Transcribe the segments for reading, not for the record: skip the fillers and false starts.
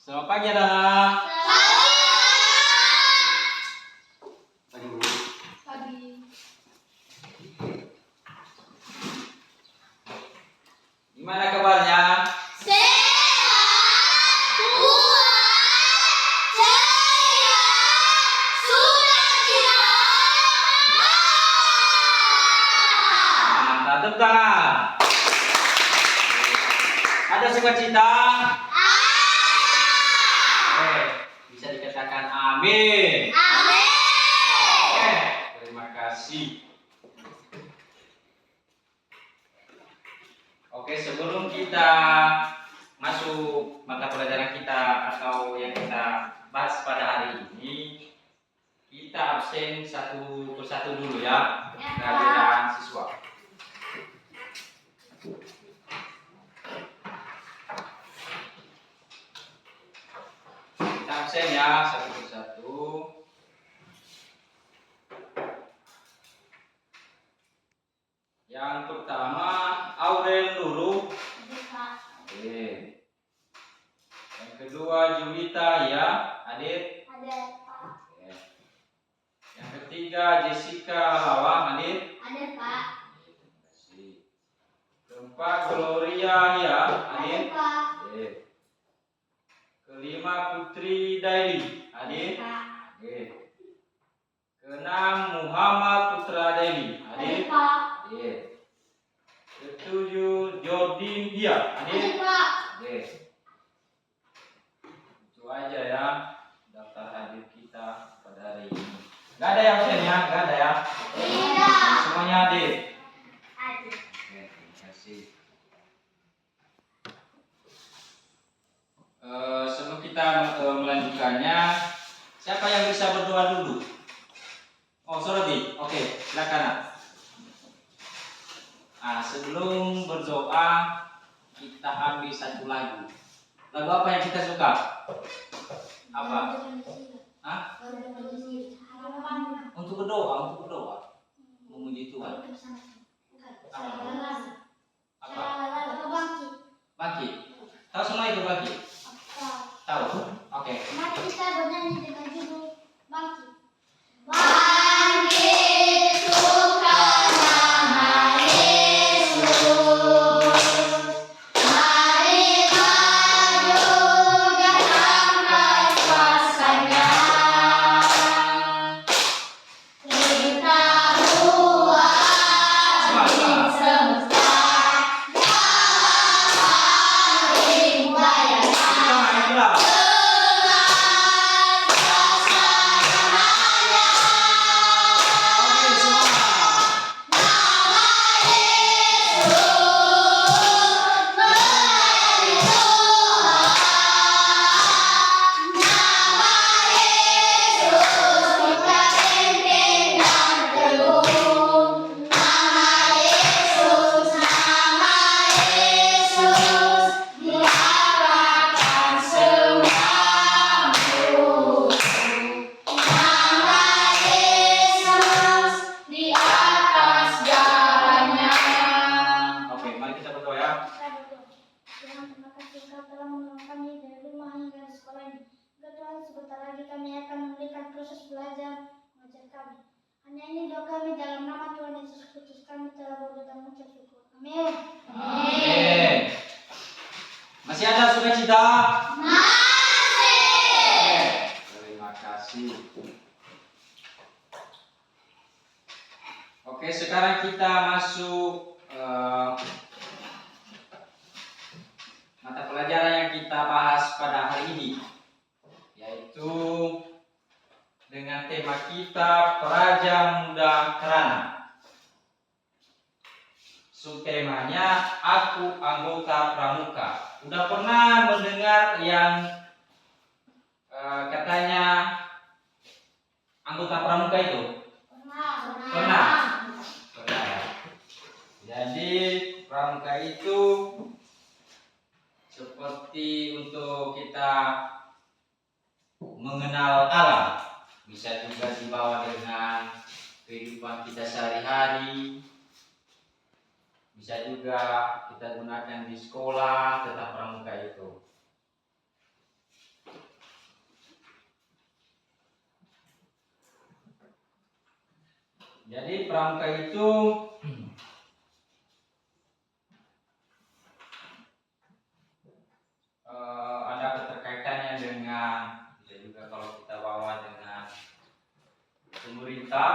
Selamat pagi anak-anak. Pagi Bu. Pagi. Gimana kabarnya? Sehat, kuat, ceria, sukacita. Mantap, tepuk tangan. Ada sukacita? Bisa dikatakan amin. Amin. Oke, terima kasih. Oke, sebelum kita masuk mata pelajaran kita atau yang kita bahas pada hari ini, kita absen satu persatu dulu ya, kehadiran siswa. Kita absen ya satu persatu. Yang pertama Aurel dulu. Oke. Yang kedua Julita ya, hadir. Ada Pak. Oke. Yang ketiga Jessica Lawang, hadir. Ada Pak. Terima kasih. Keempat Gloria ya, hadir. Pak. Oke. Kelima Putri Daily, hadir. Pak. Oke. Keenam Muhammad Putra Daily, hadir. Pak. Oke. Ketujuh Jordin Dia, hadir. Pak. Oke. Itu aja ya daftar hadir kita pada hari ini. Gak ada yang absen ya? Gak ada ya? Tidak. Semuanya hadir. Ada. Oke, terima kasih. Sebelum kita melanjutkannya, siapa yang bisa berdoa dulu? Oh, Sorodi. Oke, silakan. Nah, sebelum berdoa, kita ambil satu lagu. Lagu apa yang kita suka? Apa? Hah? Untuk berdoa, memuji Tuhan. Apa? Bangkit. Tahu semua itu bangkit? Tahu? Oke. Mari kita bernyanyi dengan judul Bangkit. Bangkit suka nama Yesus. Mari maju dan angkat kuasanya. Kita buat di semesta yang paling bayar. Itulah. Oke, semua. Di atas jalannya. Oke, mari kita berdoa ya. Tuhan, terima kasih Engkau telah menolong kami dari rumah hingga di sekolah ini. Engkau Tuhan, sebentar lagi kami akan memberikan proses belajar mengajar kami. Hanya ini doa kami dalam nama Tuhan Yesus Kristus, kami telah berdoa dan mengucap syukur. Amin. Amin. Masih ada sukacita? Masih. Terima kasih. Oke, sekarang kita masuk mata pelajaran yang kita bahas pada hari ini, yaitu dengan tema kita Praja Muda Kerana. Subtemanya Aku Anggota Pramuka. Udah pernah mendengar yang katanya anggota pramuka itu? Pernah. Pernah ya. Jadi pramuka itu seperti untuk kita mengenal alam, bisa juga dibawa dengan kehidupan kita sehari-hari, bisa juga kita gunakan di sekolah tentang pramuka itu. Jadi pramuka itu ada keterkaitannya dengan, bisa juga kalau kita bawa dengan pemerintah,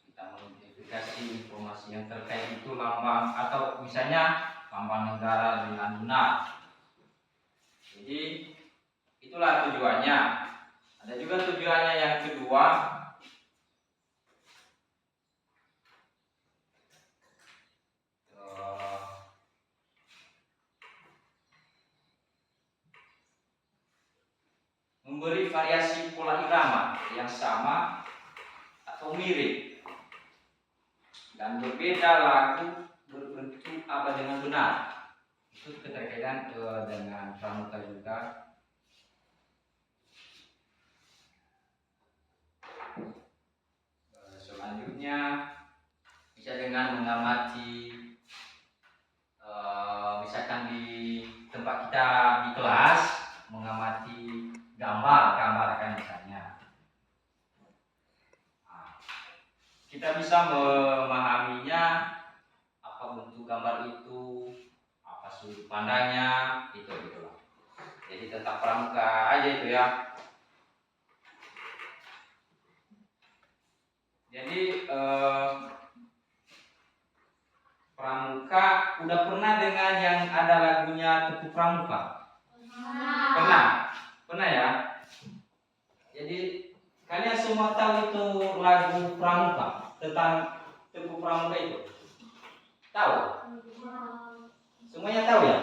kita mengidentifikasi informasi yang terkait itu lambang atau misalnya lambang negara dengan benar. Jadi itulah tujuannya. Ada juga tujuannya yang kedua, memberi variasi pola irama yang sama atau mirip dan berbeda lagu berbentuk apa dengan benar. Itu keterkaitan dengan pramuka juga. Selanjutnya bisa dengan mengamati, misalkan di tempat kita di kelas mengamati gambar kan misalnya. Kita bisa memahaminya, apa bentuk gambar itu, apa sudut pandangnya, itulah. Jadi tentang pramuka aja itu ya. Jadi pramuka udah pernah dengan yang ada lagunya Teguh Pramuka? Pernah ya. Jadi kalian semua tahu itu lagu pramuka, tentang Teguh Pramuka itu? Tahu? Semuanya tahu ya?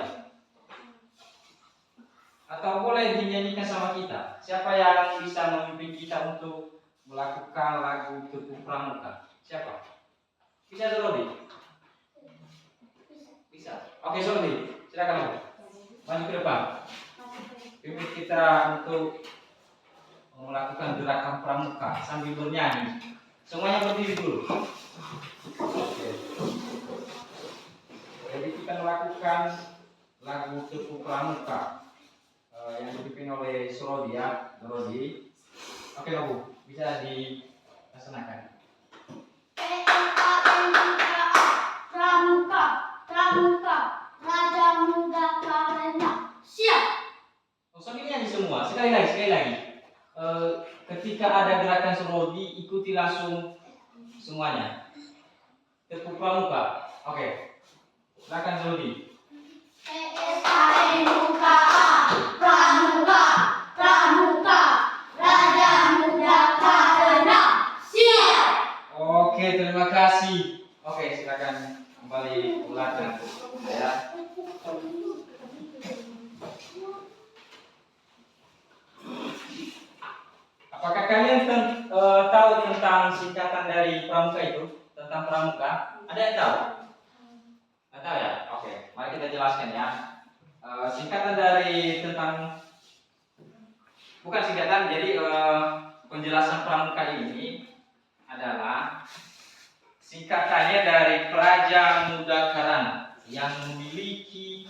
Atau boleh dinyanyikan sama kita? Siapa yang bisa memimpin kita untuk melakukan lagu Teguh Pramuka? Siapa? Bisa Sorodi? Bisa. Oke Sorodi, silakan maju ke depan. Pimpin kita untuk melakukan gerakan pramuka sambil bernyanyi. Semuanya berdiri dulu. Oke. Jadi kita melakukan lagu Teguh Pramuka yang dipimpin oleh Sorodi ya, Sorodi. Oke Bu, bisa dilaksanakan. Pramuka, pramuka, raja muda karena siap. Sambil nyanyi semua, sekali lagi. Ketika ada gerakan Sorodi, ikuti langsung semuanya. Teguh Pramuka. Oke. Silakan Sorodi. Pramuka, pramuka, pramuka, raja muda karena siap. Oke, terima kasih. Oke, silakan kembali ulang dengan saya. Apakah kalian tahu tentang singkatan dari pramuka itu? Tentang pramuka? Ada yang tahu? Nggak tahu ya? Oke, mari kita jelaskan ya. Singkatan dari tentang, bukan singkatan, jadi penjelasan pramuka ini adalah singkatannya dari Praja Muda Karana yang memiliki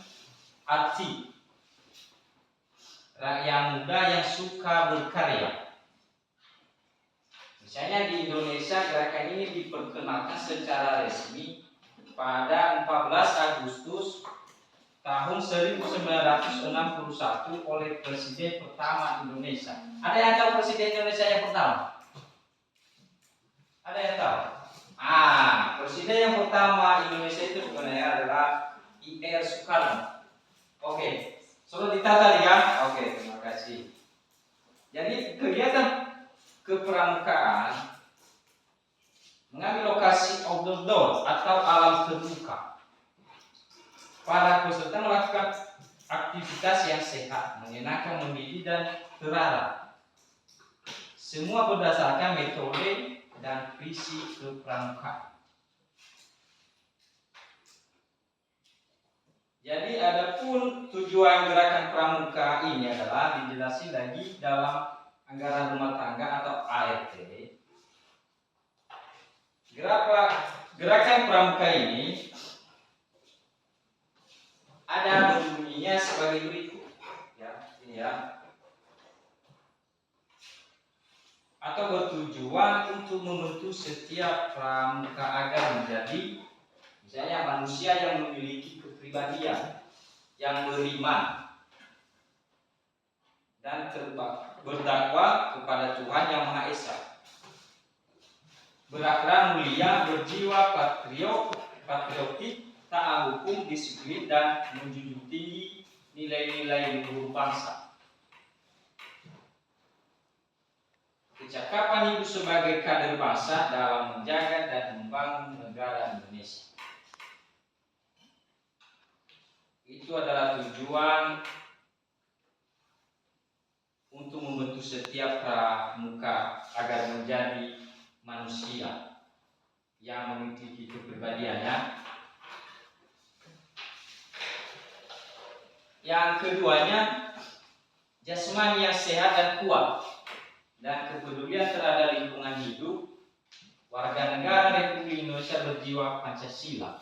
arti rakyat muda yang suka berkarya. Misalnya di Indonesia gerakan ini diperkenalkan secara resmi pada 14 Agustus tahun 1961 oleh Presiden pertama Indonesia. Ada yang tahu Presiden Indonesia yang pertama? Ada yang tahu? Presiden yang pertama Indonesia itu sebenarnya adalah I.R. Soekarno. Oke, sudah ditata ya? Oke, terima kasih. Jadi kegiatan kepramukaan mengambil lokasi outdoor atau alam terbuka. Para peserta melakukan aktivitas yang sehat, menyenangkan, mendidik dan terarah. Semua berdasarkan metode dan visi kepramukaan. Jadi adapun tujuan gerakan pramuka ini adalah dijelaskan lagi dalam anggaran rumah tangga atau ART. Gerakan pramuka ini ada bunyinya sebagai berikut, ya, ini ya. Atau bertujuan untuk setiap pramuka agar menjadi misalnya manusia yang memiliki kepribadian, yang beriman dan berdakwah kepada Tuhan Yang Maha Esa, berakhlak mulia, berjiwa patriotik, taat hukum, disiplin, dan menjunjung tinggi nilai-nilai luhur bangsa. Kecakapan ibu sebagai kader bangsa dalam menjaga dan membangun negara Indonesia. Itu adalah tujuan untuk membentuk setiap pramuka agar menjadi manusia yang memiliki kepribadiannya. Yang keduanya, jasmani yang sehat dan kuat, dan kepedulian terhadap lingkungan hidup. Warga negara Republik Indonesia berjiwa Pancasila,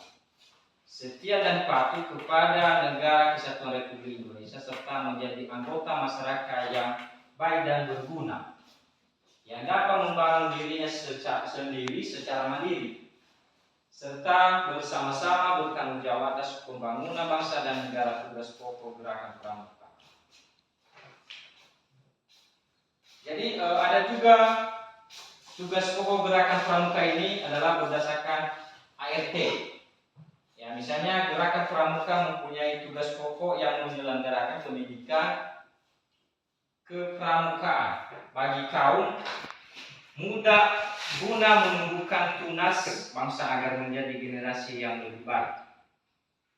setia dan patuh kepada negara kesatuan Republik Indonesia, serta menjadi anggota masyarakat yang baik dan berguna, yang dapat membangun dirinya sendiri secara mandiri, serta bersama-sama bertanggung jawab atas pembangunan bangsa dan negara. Tugas pokok Gerakan Pramuka. Jadi ada juga tugas pokok Gerakan Pramuka ini adalah berdasarkan ART. Ya, misalnya Gerakan Pramuka mempunyai tugas pokok yang menyelenggarakan pendidikan kepramukaan bagi kaum muda guna menumbuhkan tunas bangsa agar menjadi generasi yang lebih baik,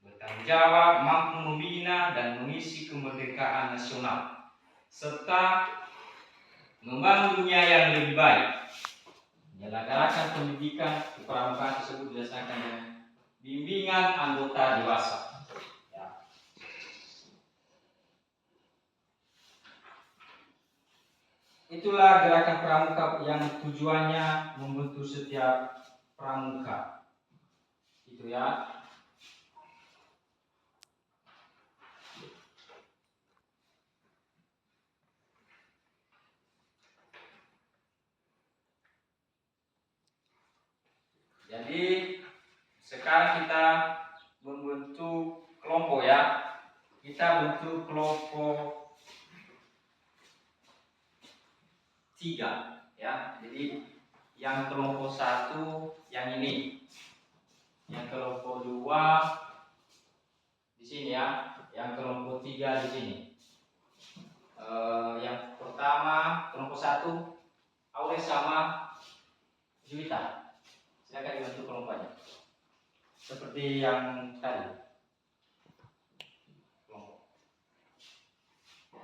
bertanggung jawab, mampu membina dan mengisi kemerdekaan nasional, serta membangun dunia yang lebih baik. Menyelenggarakan pendidikan kepramukaan tersebut berdasarkan dengan bimbingan anggota dewasa. Ya. Itulah Gerakan Pramuka yang tujuannya membentuk setiap pramuka. Itu ya. Jadi sekarang kita membentuk kelompok ya. Kita bentuk kelompok 3 ya. Jadi yang kelompok 1 yang ini, yang kelompok 2 di sini ya, yang kelompok 3 di sini. Yang pertama kelompok 1 Aure sama Juwita. Silakan dibentuk kelompoknya seperti yang tadi. Kelompok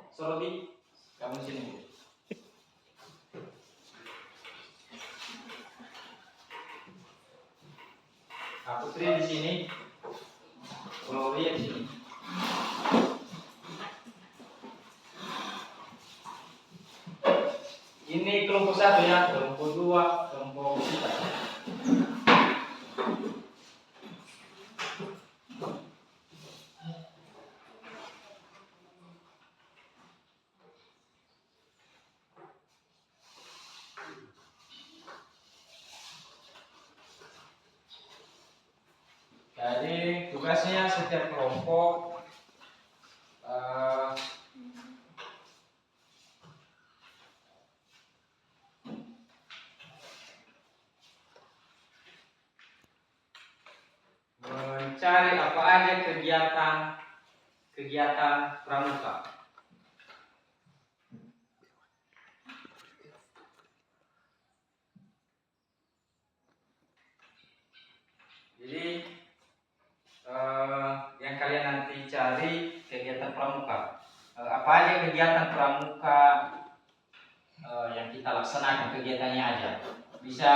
Sorodi, kamu sini dulu. Putri di sini, Gloria di sini. Ini kelompok 1 ya, kelompok 2, kelompok 3. Jadi tugasnya setiap kelompok mencari apa aja kegiatan pramuka. Jadi yang kalian nanti cari kegiatan pramuka, apa aja kegiatan pramuka yang kita laksanakan, kegiatannya aja. Bisa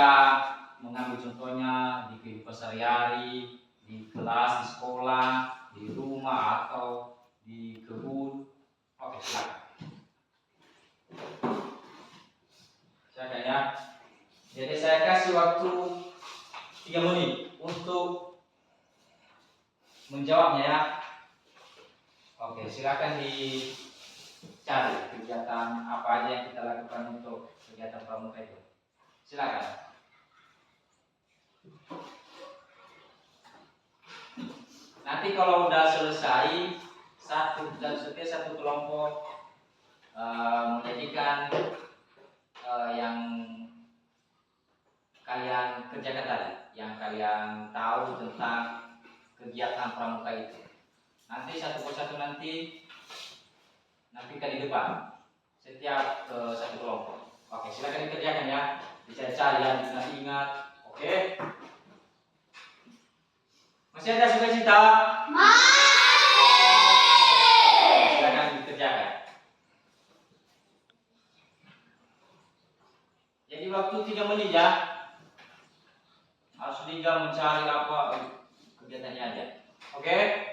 mengambil contohnya di kehidupan sehari-hari, di kelas, di sekolah, di rumah, atau di kebun. Oke, silakan. Silakan ya. Jadi saya kasih waktu 3 menit untuk menjawabnya ya. Oke, silakan dicari kegiatan apa aja yang kita lakukan untuk kegiatan pramuka itu. Silakan. Nanti kalau udah selesai setiap satu kelompok menjadikan yang kalian kerjakan tadi, yang kalian tahu tentang kegiatan pramuka itu. Nanti satu persatu nanti di depan setiap satu kelompok. Oke, silakan dikerjakan ya, dicari-cari ya, diingat-ingat. Oke, masih ada sukacita? Silakan dikerjakan. Jadi waktu 3 menit ya, harus Liga mencari apa kegiatannya aja. Oke?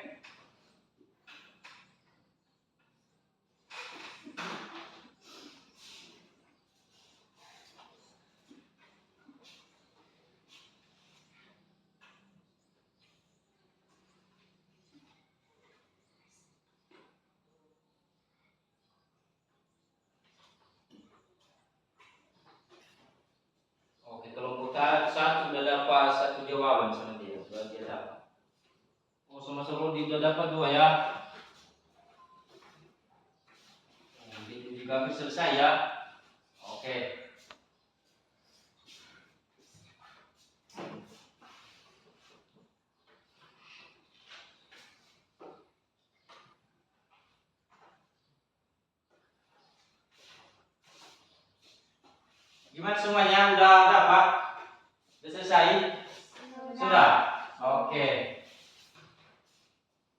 Oke, kelompok satu udah dapat satu jawaban sama dia, sudah dia dapat. Oh, sama-sama dia udah dapat 2 ya. Itu juga hampir selesai ya. Oke. Gimana semuanya? Udah dapat? Udah selesai? Sudah? Oke.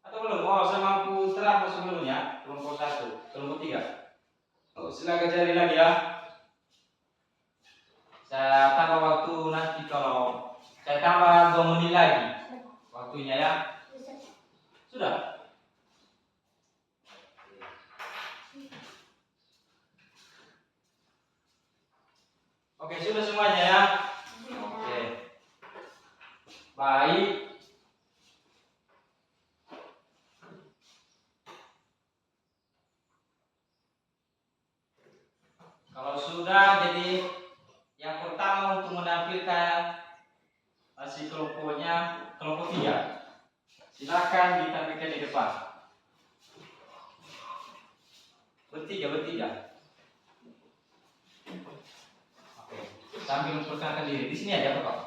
Atau belum? Oh, saya mampu terang sebelumnya. Kelompok 1, kelompok 3. Oh, silakan cari lagi ya. Saya tambah waktu nanti kalau saya tambah 2 menit lagi waktunya ya. Sudah? Oke, sudah semuanya ya. Oke. Baik. Kalau sudah, jadi yang pertama untuk menampilkan si kelompoknya, kelompok 3. Silakan ditampilkan di depan. Bertiga. Oke. Sambil memperkenalkan diri. Di sini aja, Pak.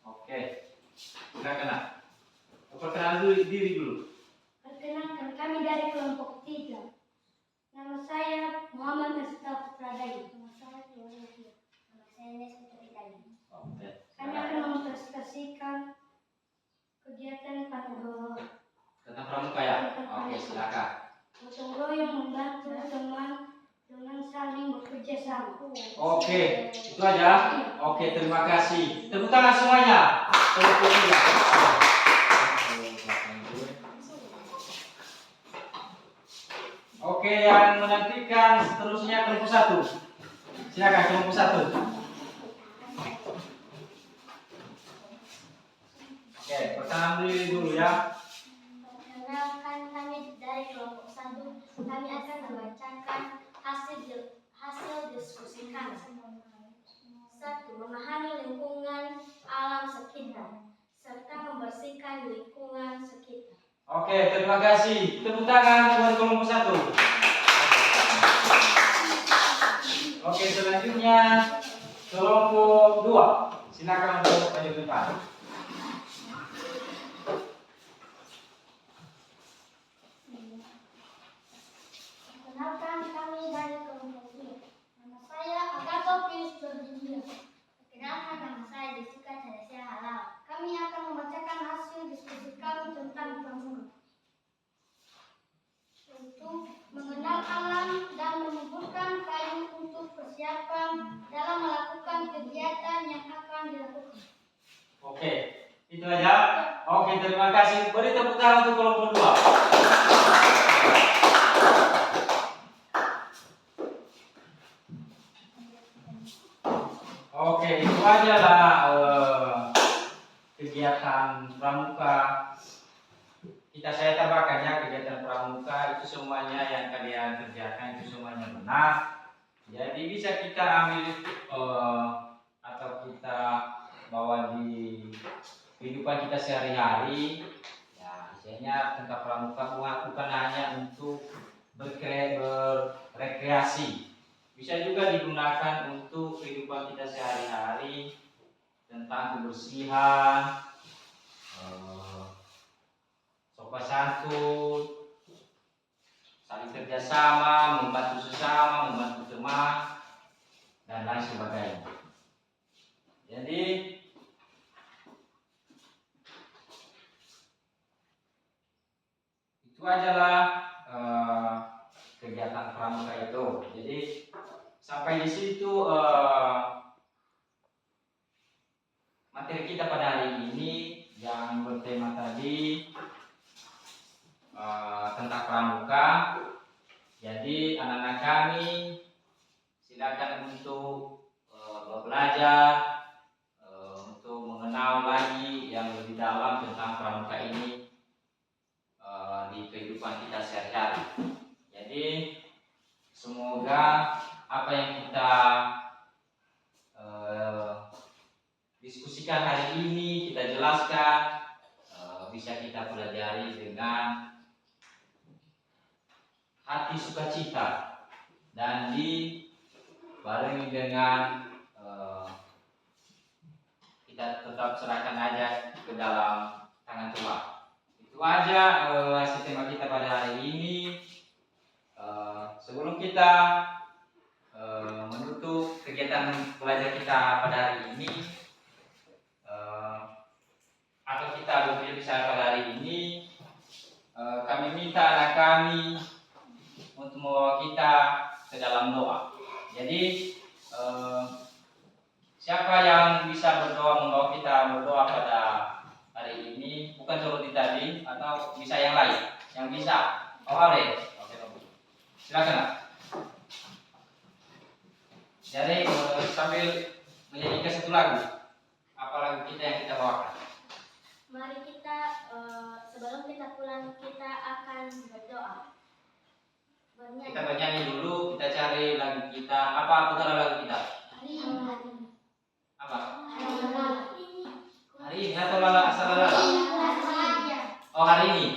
Oke. Silakan nak. Perkenalan diri dulu. Perkenalkan, kami dari kelompok 3. Nama saya Muhammad Mustafa Pradali. Nama saya Yohanes. Nama saya Nes Putri. Oke. Kami akan mempresentasikan kegiatan Tentang pramuka ya. Oke, silakan. gotong royong membantu teman dengan saling bekerja sama. Oke, itu aja. Oke, terima kasih. Tepuk tangan semuanya. Kelompok 3. Oke, yang menantikan seterusnya kelompok 1. Silakan kelompok 1. Oke, perkenalan diri dulu ya. Perkenalkan, kami dari kelompok 1. Kami akan membacakan hasil diskusi kami. 1. Memahami lingkungan alam sekitar serta membersihkan lingkungan sekitar. Oke, terima kasih. Tepuk tangan buat kelompok 1. Oke, selanjutnya kelompok 2. Silakan untuk maju ke depan. Perkenalkan, kami dari kelompok 2. Nama saya Agatopis Georgia. Perkenalkan, nama saya Jessica Teresia Halal. Kami akan membacakan hasil diskusi kami tentang pramuka, yaitu mengenal alam dan mengumpulkan kayu untuk persiapan dalam melakukan kegiatan yang akan dilakukan. Oke, itu aja. Oke, terima kasih. Beri tepuk tangan untuk kelompok 2. Oke, itu aja lah kegiatan pramuka. Saya tambahkan ya, kegiatan pramuka itu semuanya yang kalian kerjakan itu semuanya benar. Jadi bisa kita ambil atau kita bawa di kehidupan kita sehari-hari. Ya, misalnya artinya tempat pramuka bukan hanya untuk berrekreasi, bisa juga digunakan untuk kehidupan kita sehari-hari tentang kebersihan, sopan santun, saling kerjasama, membantu sesama, membantu teman, dan lain sebagainya. Jadi itu ajalah kegiatan pramuka itu. Jadi sampai di situ materi kita pada hari ini yang bertema tadi tentang pramuka. Jadi anak-anak kami silakan untuk belajar untuk mengenal lagi yang lebih dalam tentang pramuka ini di kehidupan kita sehari-hari. Jadi semoga apa yang kita diskusikan hari ini, kita jelaskan, bisa kita pelajari dengan hati sukacita dan dibarengi dengan kita tetap serahkan aja ke dalam tangan Tuhan. Itu aja tema kita pada hari ini. Sebelum kita menutup kegiatan belajar kita pada hari ini, atau kita berbicara pada hari ini, kami minta anak kami untuk membawa kita ke dalam doa. Jadi siapa yang bisa membawa kita berdoa pada hari ini, bukan seperti tadi atau bisa yang lain, yang bisa. Oh, boleh. Oke, silakan. Jadi sambil menyanyikan satu lagu, apa lagu kita yang kita bawakan? Mari kita sebelum kita pulang kita akan berdoa. Kita bernyanyi dulu, kita cari lagu kita. Apa putaran lagu kita? Hari ini. Apa? Hari Hari ini atau asal lala? Oh, hari ini.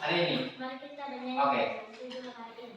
Hari ini. Mari kita bernyanyi. Oke. Judul hari ini.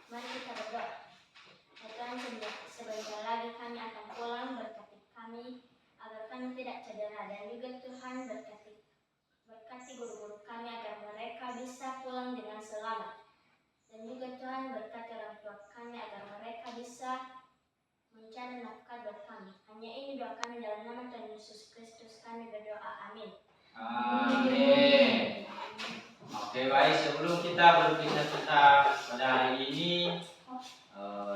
Mari kita berdoa. Ya Tuhan, sebentar lagi kami akan pulang, berkati kami agar kami tidak cedera, dan juga Tuhan berkati guru-guru kami agar mereka bisa pulang dengan selamat, dan juga Tuhan berkati orang tua kami agar mereka bisa mencari nafkah buat kami. Hanya ini doa kami dalam nama Tuhan Yesus Kristus kami berdoa. Amin. Amin. Oke, baik, sebelum kita berpisah pada hari ini,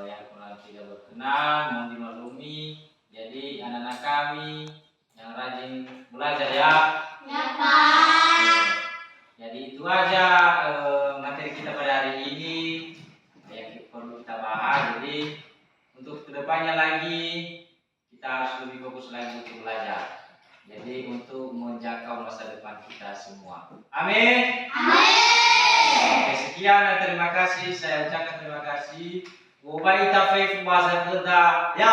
yang kurang tidak berkenan mohon dimaklumi. Jadi anak-anak kami yang rajin belajar ya. Ya Pak. Jadi itu aja materi kita pada hari ini yang perlu kita bahas. Jadi untuk kedepannya lagi kita harus lebih fokus lagi untuk belajar. Jadi untuk menjangkau masa depan kita semua. Amin. Oke, sekian dan terima kasih. Saya ucapkan terima kasih. Wabarakatuh. Ya,